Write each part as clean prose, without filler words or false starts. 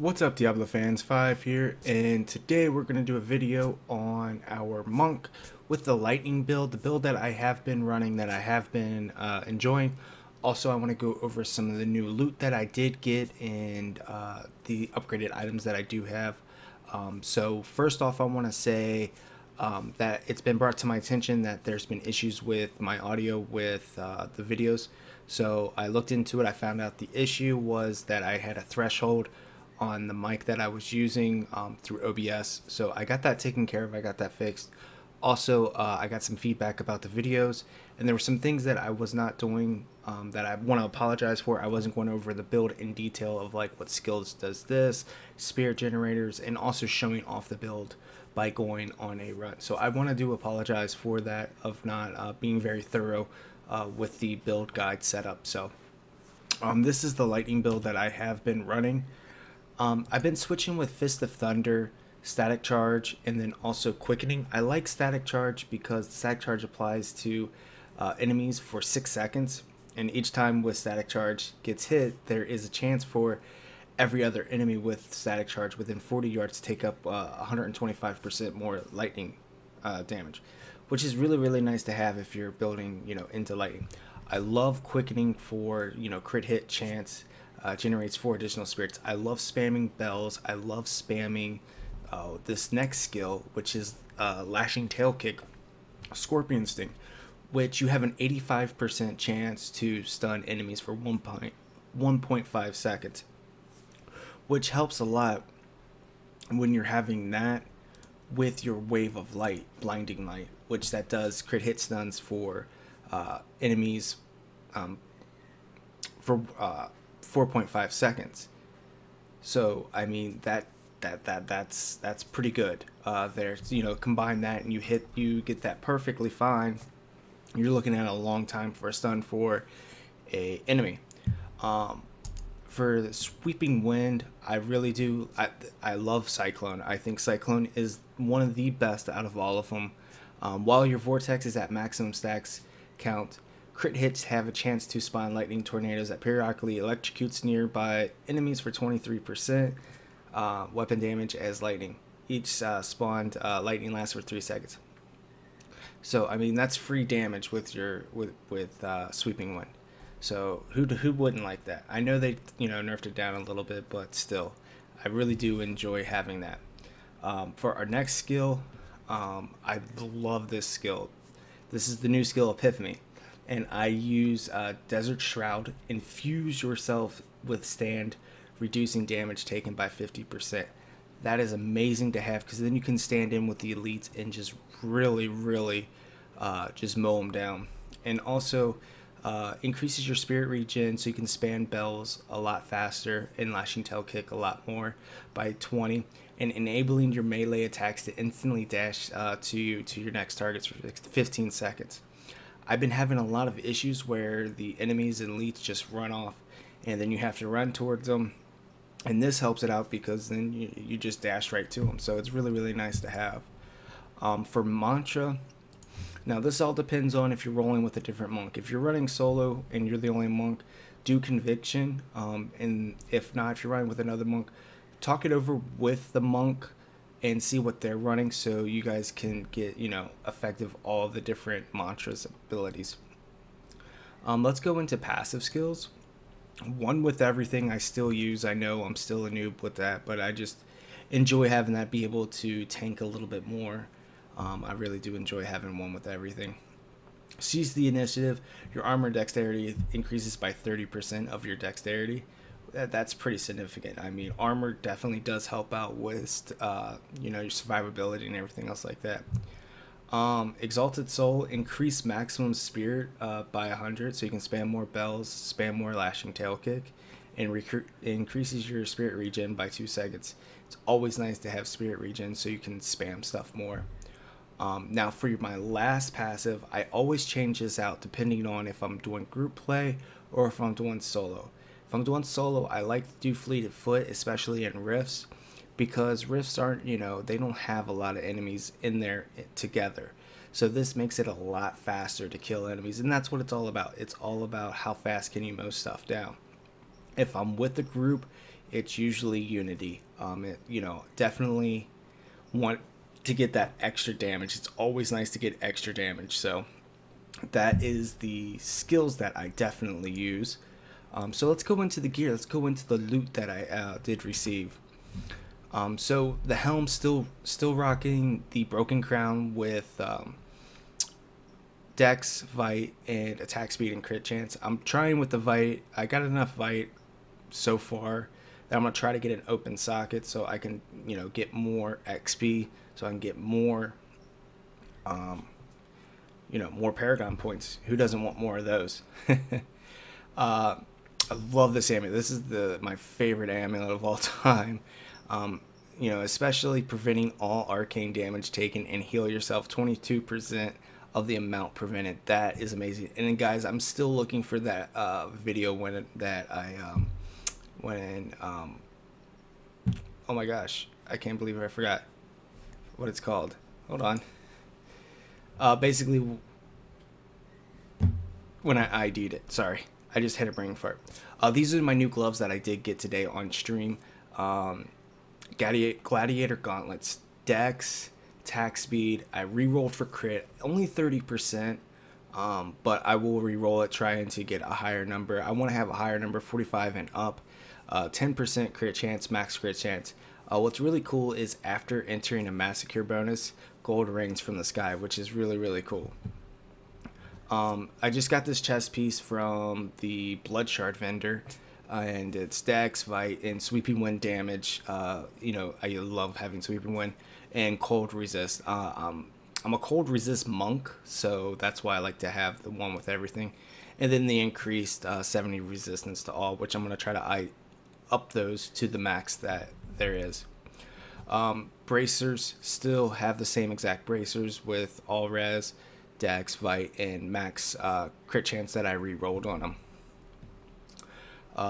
What's up, Diablo fans? Five here, and today we're going to do a video on our monk with the lightning build, the build that I have been running, that I have been enjoying. Also, I want to go over some of the new loot that I did get and the upgraded items that I do have. So first off, I want to say that it's been brought to my attention that there's been issues with my audio with the videos. So I looked into it. I found out the issue was that I had a threshold on the mic that I was using through OBS. So I got that taken care of. I got that fixed. Also, I got some feedback about the videos, and there were some things that I was not doing that I want to apologize for. I wasn't going over the build in detail of like what skills does this, spirit generators, and also showing off the build by going on a run. So I want to apologize for that, of not being very thorough with the build guide setup. So this is the lightning build that I have been running. I've been switching with Fist of Thunder, Static Charge, and then also Quickening. I like Static Charge because the Static Charge applies to enemies for 6 seconds, and each time with Static Charge gets hit, there is a chance for every other enemy with Static Charge within 40 yards to take up 125% more lightning damage, which is really nice to have if you're building, into lightning. I love Quickening for, crit hit chance. Generates 4 additional spirits. I love spamming bells. I love spamming this next skill, which is Lashing Tail Kick, Scorpion Sting, which you have an 85% chance to stun enemies for 1.5 seconds, which helps a lot when you're having that with your Wave of Light, Blinding Light, which that does crit hit stuns for enemies for 4.5 seconds. So I mean that's pretty good there. Combine that and you get that perfectly fine. You're looking at a long time for a stun for a enemy. For the Sweeping Wind, I really do. I love Cyclone. I think Cyclone is one of the best out of all of them. While your Vortex is at maximum stacks count, crit hits have a chance to spawn lightning tornadoes that periodically electrocutes nearby enemies for 23% weapon damage as lightning. Each spawned lightning lasts for 3 seconds. So I mean that's free damage with your Sweeping Wind. So who wouldn't like that? I know they nerfed it down a little bit, but still, I really do enjoy having that. For our next skill, I love this skill. This is the new skill Epiphany. And I use Desert Shroud. Infuse yourself with stand, reducing damage taken by 50%. That is amazing to have, because then you can stand in with the elites and just really just mow them down. And also increases your spirit regen, so you can spam bells a lot faster and Lashing Tail Kick a lot more by 20, and enabling your melee attacks to instantly dash to your next targets for 15 seconds. I've been having a lot of issues where the enemies and elites just run off, and then you have to run towards them, and this helps it out because then you just dash right to them. So it's really nice to have. For Mantra, now this all depends on if you're rolling with a different monk. If you're running solo and you're the only monk, do Conviction, and if not, if you're running with another monk, talk it over with the monk and see what they're running, so you guys can get effective all the different mantras abilities. Let's go into passive skills. One with everything I still use. I know I'm still a noob with that, but I just enjoy having that be able to tank a little bit more. I really do enjoy having one with everything. Seize the Initiative. Your armor dexterity increases by 30% of your dexterity. That's pretty significant. I mean, armor definitely does help out with your survivability and everything else like that. Exalted Soul, increase maximum spirit by 100, so you can spam more bells, spam more Lashing Tail Kick, and increases your spirit regen by 2 seconds. It's always nice to have spirit regen so you can spam stuff more. Now for my last passive, I always change this out depending on if I'm doing group play or if I'm doing solo. If I'm doing solo, I like to do Fleet of Foot, especially in rifts, because rifts aren't, they don't have a lot of enemies in there together. So this makes it a lot faster to kill enemies, and that's what it's all about. It's all about how fast can you mow stuff down. If I'm with a group, it's usually Unity. Definitely want to get that extra damage. It's always nice to get extra damage. So that is the skills that I definitely use. So let's go into the gear. Let's go into the loot that I did receive. So the helm still rocking the broken crown with dex, vite, and attack speed and crit chance. I'm trying with the vite. I got enough vite so far that I'm gonna try to get an open socket so I can get more XP, so I can get more more Paragon points. Who doesn't want more of those? I love this amulet. This is my favorite amulet of all time. Especially preventing all arcane damage taken and heal yourself 22% of the amount prevented. That is amazing. And then guys, I'm still looking for that video when oh my gosh, I can't believe I forgot what it's called. Hold on. Basically when I ID'd it. Sorry, I just had a brain fart. These are my new gloves that I did get today on stream. Gladiator gauntlets, dex, attack speed. I re-rolled for crit, only 30%, but I will re-roll it trying to get a higher number. I want to have a higher number, 45 and up. 10% crit chance, max crit chance. What's really cool is after entering a massacre bonus, gold rains from the sky, which is really, really cool. I just got this chest piece from the blood shard vendor, and it's dex, vite, and sweeping wind damage. I love having sweeping wind and cold resist. I'm a cold resist monk, so that's why I like to have the one with everything. And then the increased 70 resistance to all, which I'm going to try to up those to the max that there is. Bracers still have the same exact bracers with all res, dex, vite, and max crit chance that I re-rolled on them.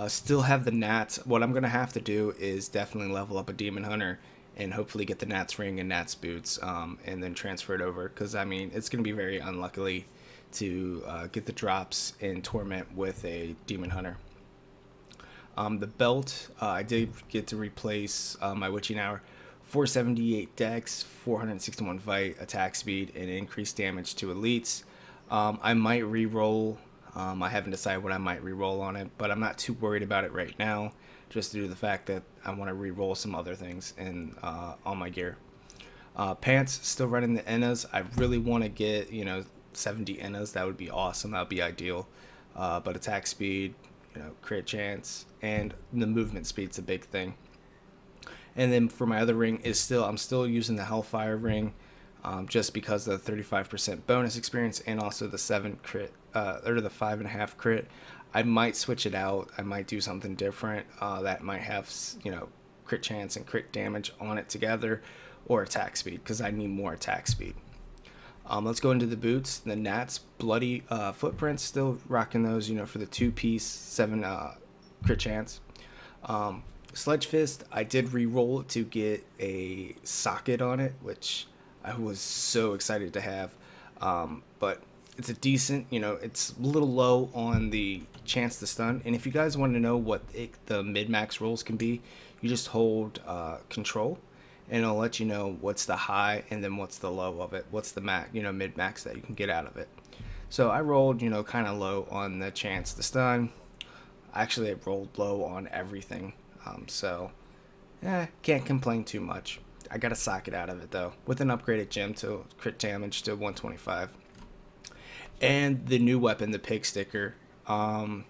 Still have the Nats. What I'm going to have to do is definitely level up a Demon Hunter and hopefully get the Nats ring and Nats boots, and then transfer it over, because I mean it's going to be very unlucky to get the drops in Torment with a Demon Hunter. The belt, I did get to replace my Witching Hour. 478 dex, 461 vite, attack speed, and increased damage to elites. I might re-roll. I haven't decided what I might re-roll on it, but I'm not too worried about it right now, just due to the fact that I want to re-roll some other things in on my gear. Pants, still running the Ennas. I really want to get 70 Ennas. That would be awesome. That would be ideal. But attack speed, crit chance, and the movement speed's a big thing. And then for my other ring I'm still using the Hellfire ring, just because of the 35% bonus experience and also the 7 crit, or the 5.5 crit. I might switch it out. I might do something different that might have crit chance and crit damage on it together, or attack speed, because I need more attack speed. Let's go into the boots. The Nats bloody footprints, still rocking those, for the 2-piece 7 crit chance. Sledge Fist, I did re-roll to get a socket on it, which I was so excited to have. But it's a decent, it's a little low on the chance to stun. And if you guys want to know what the mid-max rolls can be, you just hold control, and it'll let you know what's the high and then what's the low of it. What's the max, mid-max that you can get out of it. So I rolled, kind of low on the chance to stun. Actually, I rolled low on everything. Can't complain too much. I got a socket out of it though, with an upgraded gem to crit damage to 125. And the new weapon, the pig sticker. I'm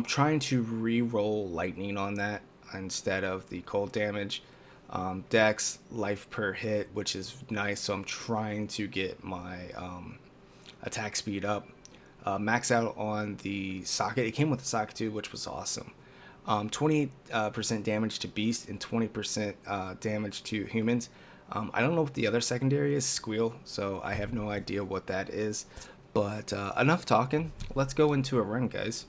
trying to re-roll lightning on that instead of the cold damage. Dex, life per hit, which is nice, so I'm trying to get my attack speed up. Max out on the socket. It came with the socket too, which was awesome. 28% damage to beast and 20% damage to humans. I don't know what the other secondary is, Squeal, so I have no idea what that is. But enough talking. Let's go into a run, guys.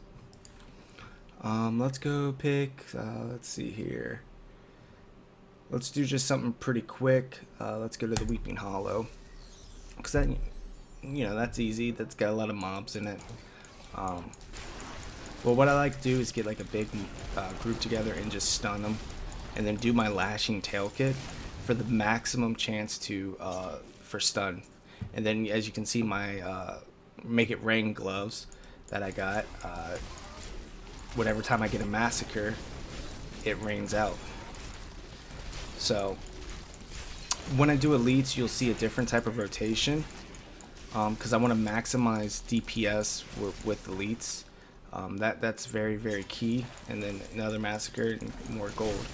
Let's go pick, let's see here. Let's do just something pretty quick. Let's go to the Weeping Hollow, because that, that's easy. That's got a lot of mobs in it. But what I like to do is get like a big group together and just stun them, and then do my lashing tail kit for the maximum chance to for stun. And then as you can see, my make it rain gloves that I got, whatever time I get a massacre, it rains out. So when I do elites, you'll see a different type of rotation, because I want to maximize DPS with elites. That's very key. And then another massacre and more gold.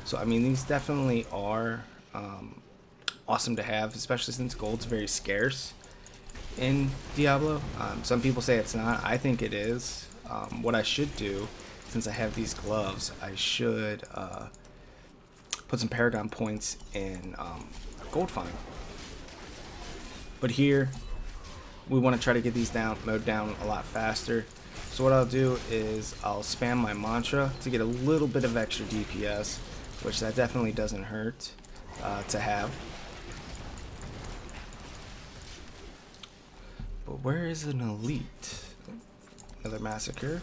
So I mean, these definitely are awesome to have, especially since gold's very scarce in Diablo. Some people say it's not. I think it is. What I should do, since I have these gloves, I should put some Paragon points in gold farm. But here we want to try to get these mowed down a lot faster. So what I'll do is I'll spam my mantra to get a little bit of extra DPS, which that definitely doesn't hurt to have. But where is an elite? Another massacre.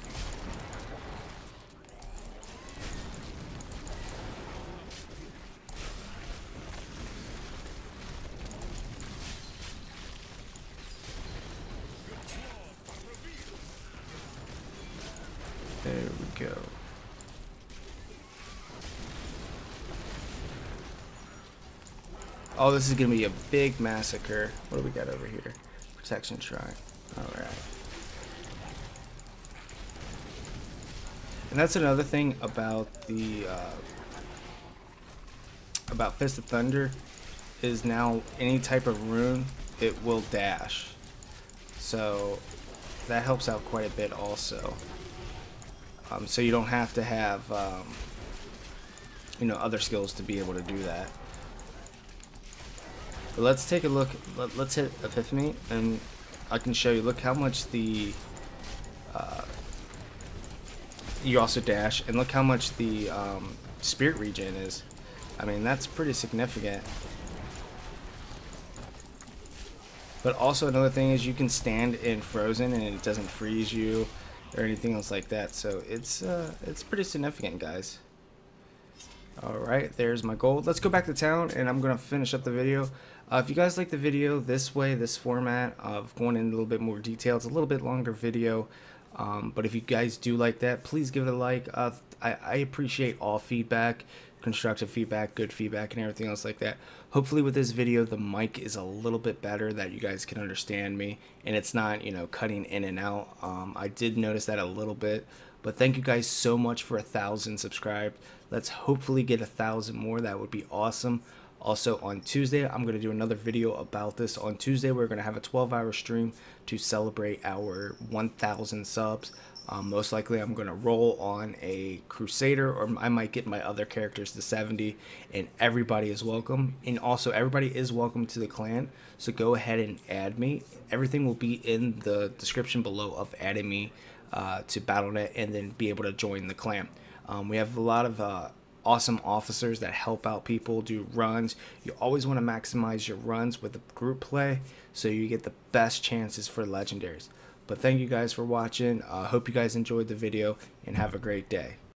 There we go. Oh, this is gonna be a big massacre. What do we got over here? Protection shrine. Alright. And that's another thing about the about Fist of Thunder, is now any type of rune, it will dash. So that helps out quite a bit also. So you don't have to have you know, other skills to be able to do that. But let's take a look. Let's hit Epiphany, and I can show you. Look how much the you also dash, and look how much the spirit regen is. I mean, that's pretty significant. But also another thing is you can stand in frozen and it doesn't freeze you or anything else like that. So it's pretty significant, guys. Alright, there's my gold. Let's go back to town and I'm gonna finish up the video. If you guys like the video this way, this format of going in a little bit more detail, it's a little bit longer video, but if you guys do like that, please give it a like. I appreciate all feedback, constructive feedback, good feedback, and everything else like that. Hopefully with this video the mic is a little bit better, that you guys can understand me and it's not, you know, cutting in and out. I did notice that a little bit, but thank you guys so much for 1,000 subscribed. Let's hopefully get 1,000 more. That would be awesome. Also on Tuesday, I'm going to do another video about this. On Tuesday, we're going to have a 12-hour stream to celebrate our 1,000 subs. Most likely, I'm going to roll on a Crusader, or I might get my other characters to 70, and everybody is welcome. And also, everybody is welcome to the clan, so go ahead and add me. Everything will be in the description below of adding me to Battle.net, and then be able to join the clan. We have a lot of awesome officers that help out people do runs. You always want to maximize your runs with the group play so you get the best chances for legendaries. But thank you guys for watching. Hope you guys enjoyed the video and have a great day.